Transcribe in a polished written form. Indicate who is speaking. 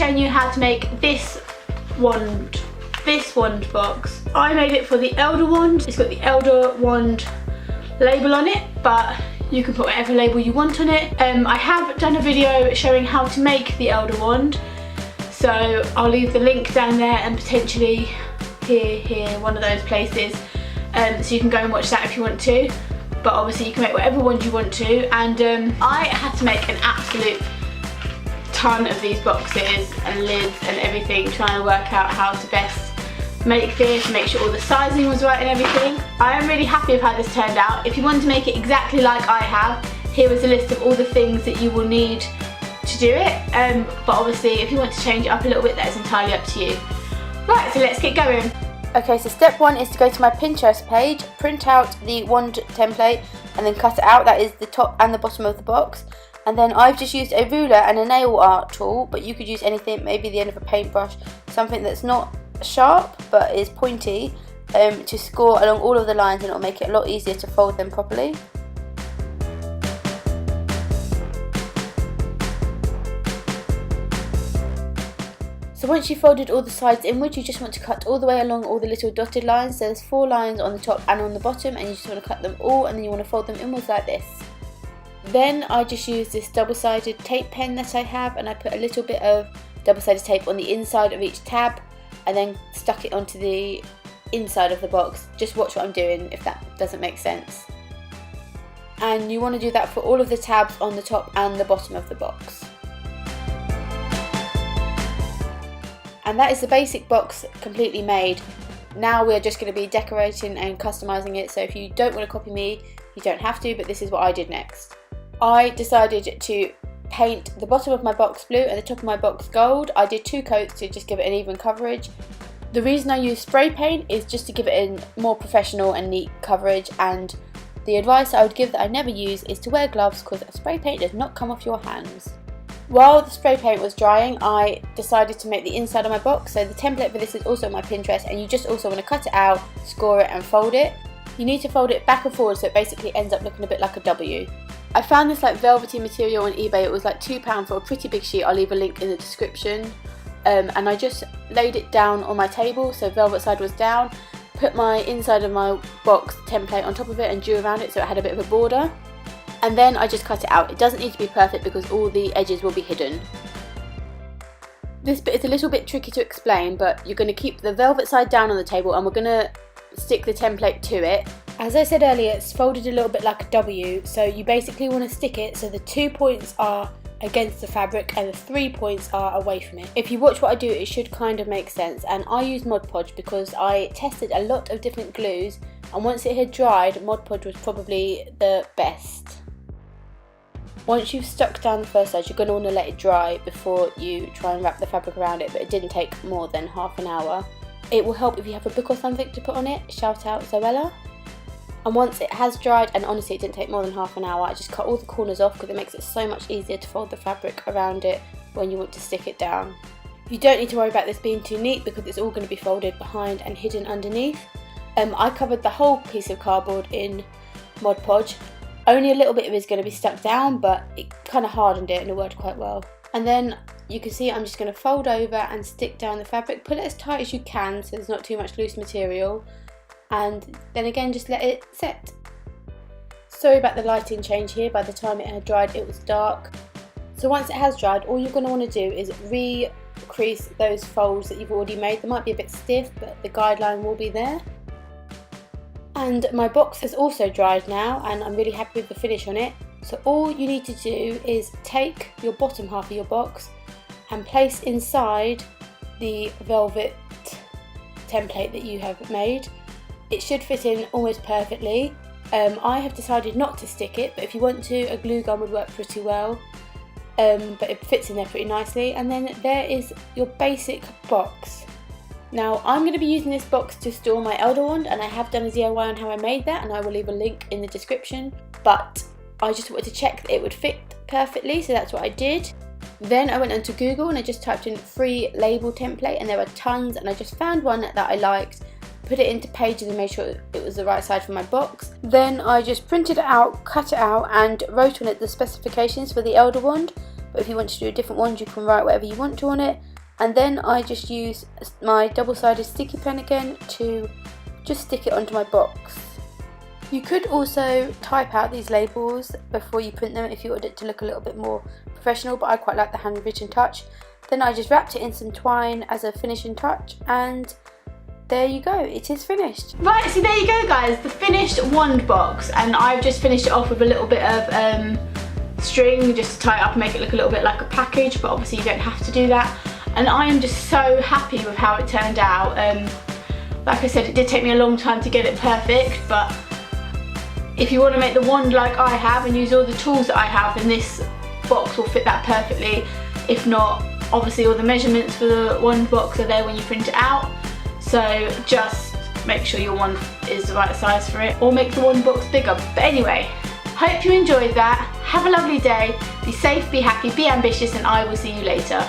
Speaker 1: showing you how to make this wand box. I made it for the Elder Wand. It's got the Elder Wand label on it, but you can put whatever label you want on it. I have done a video showing how to make the Elder Wand, so I'll leave the link down there and potentially here, one of those places, so you can go and watch that if you want to. But obviously you can make whatever wand you want to, and I had to make an absolute ton of these boxes and lids and everything, trying to work out how to best make this, make sure all the sizing was right and everything. I am really happy with how this turned out. If you want to make it exactly like I have, here is a list of all the things that you will need to do it, but obviously if you want to change it up a little bit, that is entirely up to you. Right, so let's get going. Okay, so step one is to go to my Pinterest page, print out the wand template and then cut it out. That is the top and the bottom of the box. And then I've just used a ruler and a nail art tool, but you could use anything, maybe the end of a paintbrush, something that's not sharp but is pointy, to score along all of the lines, and it'll make it a lot easier to fold them properly. So once you've folded all the sides inwards, you just want to cut all the way along all the little dotted lines. So there's 4 lines on the top and on the bottom, and you just want to cut them all, and then you want to fold them inwards like this. Then I just use this double-sided tape pen that I have, and I put a little bit of double-sided tape on the inside of each tab and then stuck it onto the inside of the box. Just watch what I'm doing if that doesn't make sense. And you want to do that for all of the tabs on the top and the bottom of the box. And that is the basic box completely made. Now we're just going to be decorating and customizing it, so if you don't want to copy me, you don't have to, but this is what I did next. I decided to paint the bottom of my box blue and the top of my box gold. I did 2 coats to just give it an even coverage. The reason I use spray paint is just to give it a more professional and neat coverage, and the advice I would give that I never use is to wear gloves, because spray paint does not come off your hands. While the spray paint was drying, I decided to make the inside of my box. So the template for this is also on my Pinterest, and you just also want to cut it out, score it and fold it. You need to fold it back and forward so it basically ends up looking a bit like a W. I found this like velvety material on eBay. It was like £2 for a pretty big sheet. I'll leave a link in the description. And I just laid it down on my table, so velvet side was down, put my inside of my box template on top of it and drew around it so it had a bit of a border. And then I just cut it out. It doesn't need to be perfect because all the edges will be hidden. This bit is a little bit tricky to explain, but you're going to keep the velvet side down on the table and we're going to stick the template to it. As I said earlier, it's folded a little bit like a W, so you basically want to stick it so the 2 points are against the fabric and the 3 points are away from it. If you watch what I do, it should kind of make sense, and I use Mod Podge because I tested a lot of different glues, and once it had dried, Mod Podge was probably the best. Once you've stuck down the first side, you're going to want to let it dry before you try and wrap the fabric around it, but it didn't take more than half an hour. It will help if you have a book or something to put on it. Shout out Zoella. And once it has dried, and honestly it didn't take more than half an hour, I just cut all the corners off because it makes it so much easier to fold the fabric around it when you want to stick it down. You don't need to worry about this being too neat because it's all going to be folded behind and hidden underneath. I covered the whole piece of cardboard in Mod Podge. Only a little bit of it is going to be stuck down, but it kind of hardened it and it worked quite well. And then you can see I'm just going to fold over and stick down the fabric. Pull it as tight as you can so there's not too much loose material. And then again, just let it set. Sorry about the lighting change here. By the time it had dried, it was dark. So once it has dried, all you're going to want to do is re-crease those folds that you've already made. They might be a bit stiff, but the guideline will be there. And my box has also dried now, and I'm really happy with the finish on it. So all you need to do is take your bottom half of your box and place inside the velvet template that you have made. It should fit in almost perfectly. I have decided not to stick it, but if you want to, a glue gun would work pretty well. But it fits in there pretty nicely. And then there is your basic box. Now I'm going to be using this box to store my Elder Wand, and I have done a DIY on how I made that, and I will leave a link in the description. But I just wanted to check that it would fit perfectly, so that's what I did. Then I went onto Google and I just typed in free label template, and there were tons, and I just found one that I liked, put it into Pages and made sure it was the right side for my box. Then I just printed it out, cut it out, and wrote on it the specifications for the Elder Wand. But if you want to do a different wand, you can write whatever you want to on it. And then I just use my double-sided sticky pen again to just stick it onto my box. You could also type out these labels before you print them if you wanted it to look a little bit more professional, but I quite like the handwritten touch. Then I just wrapped it in some twine as a finishing touch, and there you go, it is finished. Right, so there you go guys, the finished wand box, and I've just finished it off with a little bit of string just to tie it up and make it look a little bit like a package, but obviously you don't have to do that. And I am just so happy with how it turned out. Like I said, it did take me a long time to get it perfect, but if you want to make the wand like I have and use all the tools that I have, then this box will fit that perfectly. If not, obviously all the measurements for the wand box are there when you print it out, so just make sure your wand is the right size for it, or make the wand box bigger. But anyway, hope you enjoyed that. Have a lovely day, be safe, be happy, be ambitious, and I will see you later.